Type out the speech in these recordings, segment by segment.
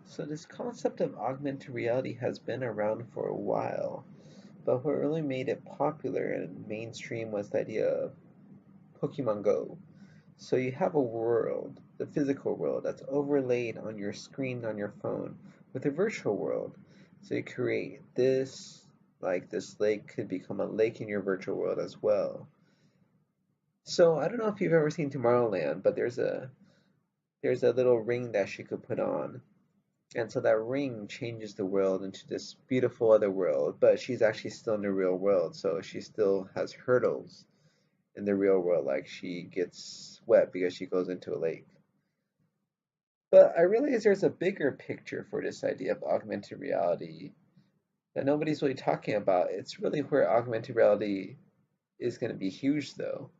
So this concept of augmented reality has been around for a while, but what really made it popular and mainstream was the idea of Pokemon Go. So you have a world, the physical world, that's overlaid on your screen on your phone with a virtual world. So you create this, like this lake could become a lake in your virtual world as well. So I don't know if you've ever seen Tomorrowland, but there's a little ring that she could put on. And so that ring changes the world into this beautiful other world, but she's actually still in the real world, so she still has hurdles in the real world, like she gets wet because she goes into a lake. But I realize there's a bigger picture for this idea of augmented reality that nobody's really talking about. It's really where augmented reality is going to be huge, though,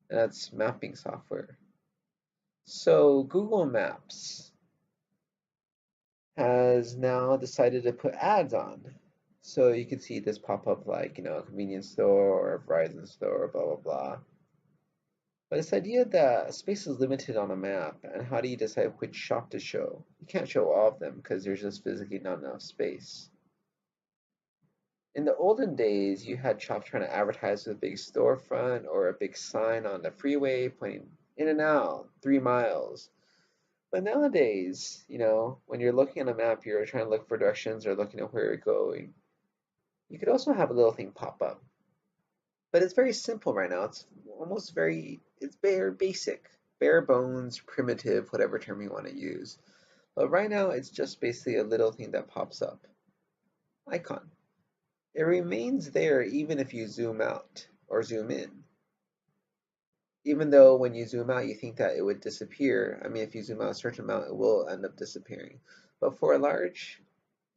and that's mapping software. So Google Maps has now decided to put ads on. So you can see this pop up like, a convenience store or a Verizon store, blah, blah, blah. But this idea that space is limited on a map, and how do you decide which shop to show? You can't show all of them because there's just physically not enough space. In the olden days, you had shops trying to advertise with a big storefront or a big sign on the freeway pointing in and out, 3 miles. But nowadays, when you're looking at a map, you're trying to look for directions or looking at where you're going. You could also have a little thing pop up. But it's very simple right now. It's bare basic, bare bones, primitive, whatever term you want to use. But right now, it's just basically a little thing that pops up. Icon. It remains there even if you zoom out or zoom in. Even though when you zoom out, you think that it would disappear. I mean, if you zoom out a certain amount, it will end up disappearing. But for a large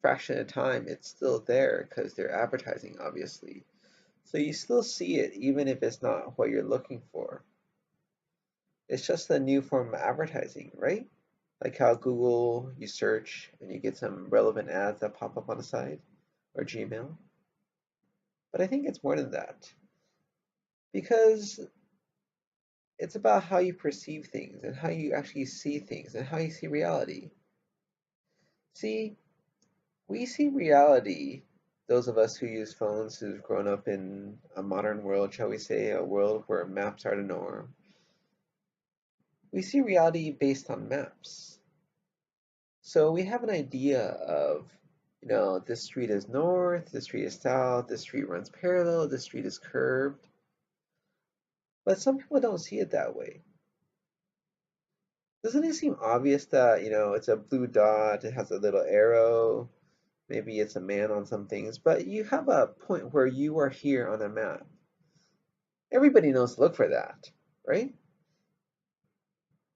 fraction of time, it's still there because they're advertising, obviously. So you still see it even if it's not what you're looking for. It's just a new form of advertising, right? Like how Google, you search and you get some relevant ads that pop up on the side, or Gmail. But I think it's more than that because it's about how you perceive things and how you actually see things and how you see reality. See, we see reality, those of us who use phones who've grown up in a modern world, shall we say, a world where maps are the norm. We see reality based on maps. So we have an idea of, this street is north, this street is south, this street runs parallel, this street is curved. But some people don't see it that way. Doesn't it seem obvious that, it's a blue dot, it has a little arrow, maybe it's a man on some things, but you have a point where you are here on a map. Everybody knows to look for that, right?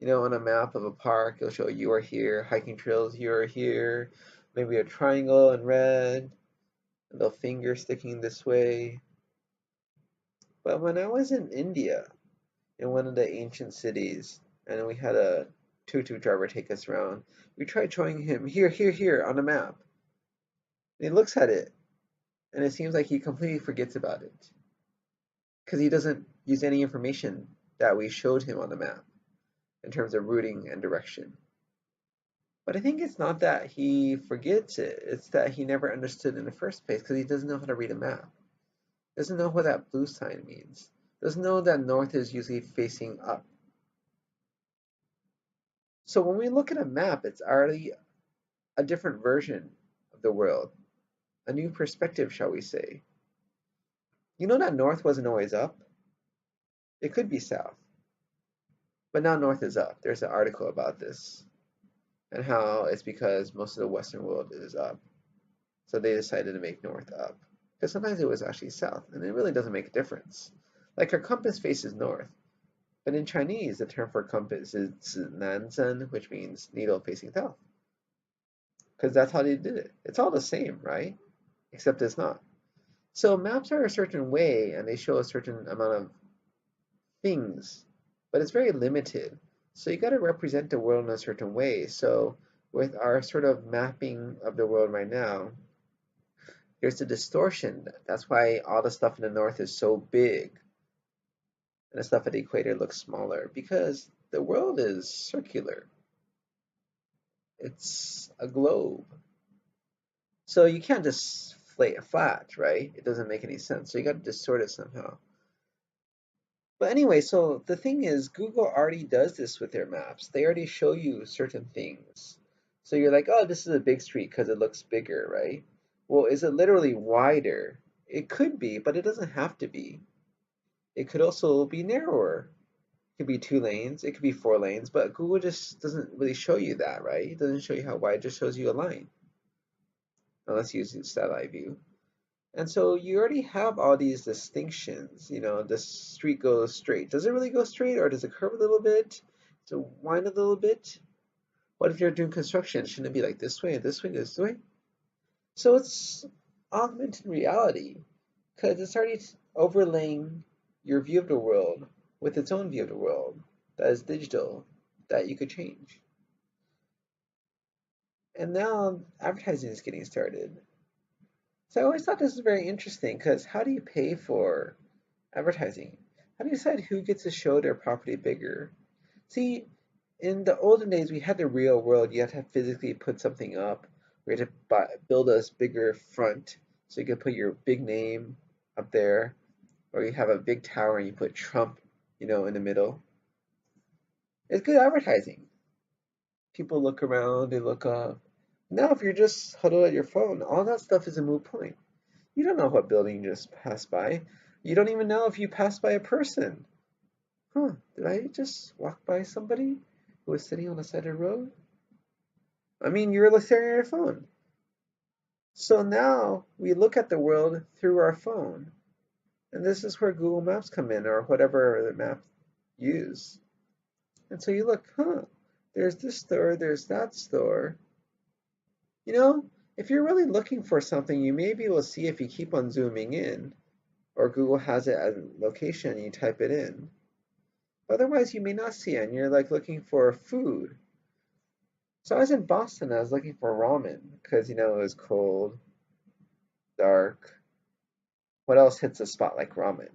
On a map of a park, it'll show you are here, hiking trails, you are here, maybe a triangle in red, a little finger sticking this way. But when I was in India, in one of the ancient cities, and we had a tuk-tuk driver take us around, we tried showing him here, here, here on the map. And he looks at it, and it seems like he completely forgets about it because he doesn't use any information that we showed him on the map in terms of routing and direction. But I think it's not that he forgets it, it's that he never understood in the first place because he doesn't know how to read a map. Doesn't know what that blue sign means. Doesn't know that north is usually facing up. So when we look at a map, it's already a different version of the world, a new perspective, shall we say. You know that north wasn't always up? It could be south, but now north is up. There's an article about this and how it's because most of the Western world is up. So they decided to make north up. Because sometimes it was actually south, and it really doesn't make a difference. Like our compass faces north, but in Chinese, the term for compass is nanzhen, which means needle facing south. Because that's how they did it. It's all the same, right? Except it's not. So maps are a certain way, and they show a certain amount of things, but it's very limited. So you got to represent the world in a certain way. So with our sort of mapping of the world right now, there's a distortion. That's why all the stuff in the north is so big, and the stuff at the equator looks smaller because the world is circular. It's a globe. So you can't just lay it flat, right? It doesn't make any sense. So you got to distort it somehow. But anyway, so the thing is, Google already does this with their maps. They already show you certain things. So you're like, oh, this is a big street because it looks bigger, right? Well, is it literally wider? It could be, but it doesn't have to be. It could also be narrower. It could be 2 lanes, it could be 4 lanes, but Google just doesn't really show you that, right? It doesn't show you how wide, it just shows you a line, unless you use the satellite view. And so you already have all these distinctions. The street goes straight. Does it really go straight, or does it curve a little bit? Does it wind a little bit? What if you're doing construction? Shouldn't it be like this way, this way, this way? So it's augmented reality, because it's already overlaying your view of the world with its own view of the world that is digital, that you could change. And now advertising is getting started. So I always thought this was very interesting, because how do you pay for advertising? How do you decide who gets to show their property bigger? See, in the olden days, we had the real world. You had to physically put something up. We had to build a bigger front so you could put your big name up there, or you have a big tower and you put Trump, in the middle. It's good advertising. People look around, they look up. Now, if you're just huddled at your phone, all that stuff is a moot point. You don't know what building you just passed by. You don't even know if you passed by a person. Huh, did I just walk by somebody who was sitting on the side of the road? I mean, you're staring at your phone. So now we look at the world through our phone. And this is where Google Maps come in, or whatever the map use. And so you look, there's this store, there's that store. If you're really looking for something, you may be able to see if you keep on zooming in, or Google has it as a location and you type it in. Otherwise, you may not see it, and you're like looking for food. So I was in Boston, I was looking for ramen, because, it was cold, dark. What else hits a spot like ramen?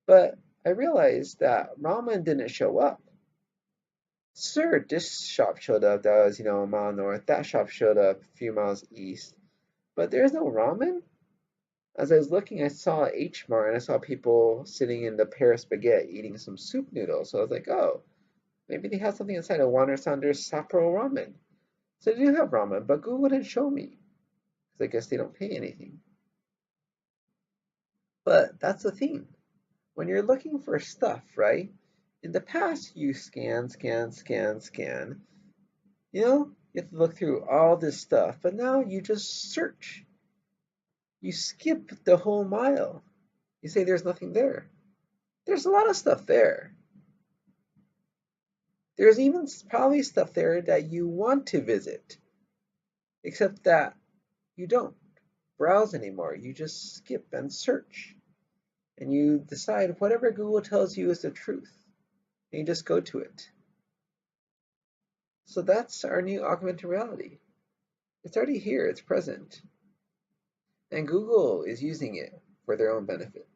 But I realized that ramen didn't show up. Sure, this shop showed up that was, a mile north. That shop showed up a few miles east. But there's no ramen? As I was looking, I saw H Mart and I saw people sitting in the Paris baguette eating some soup noodles. So I was like, oh, maybe they have something inside of Warner Sanders Sapporo ramen. So they do have ramen, but Google didn't show me, because I guess they don't pay anything. But that's the thing. When you're looking for stuff, right? In the past, you scan, scan, scan, scan. You have to look through all this stuff, but now you just search. You skip the whole mile. You say there's nothing there. There's a lot of stuff there. There's even probably stuff there that you want to visit, except that you don't browse anymore. You just skip and search. And you decide whatever Google tells you is the truth. And you just go to it. So that's our new augmented reality. It's already here, it's present. And Google is using it for their own benefit.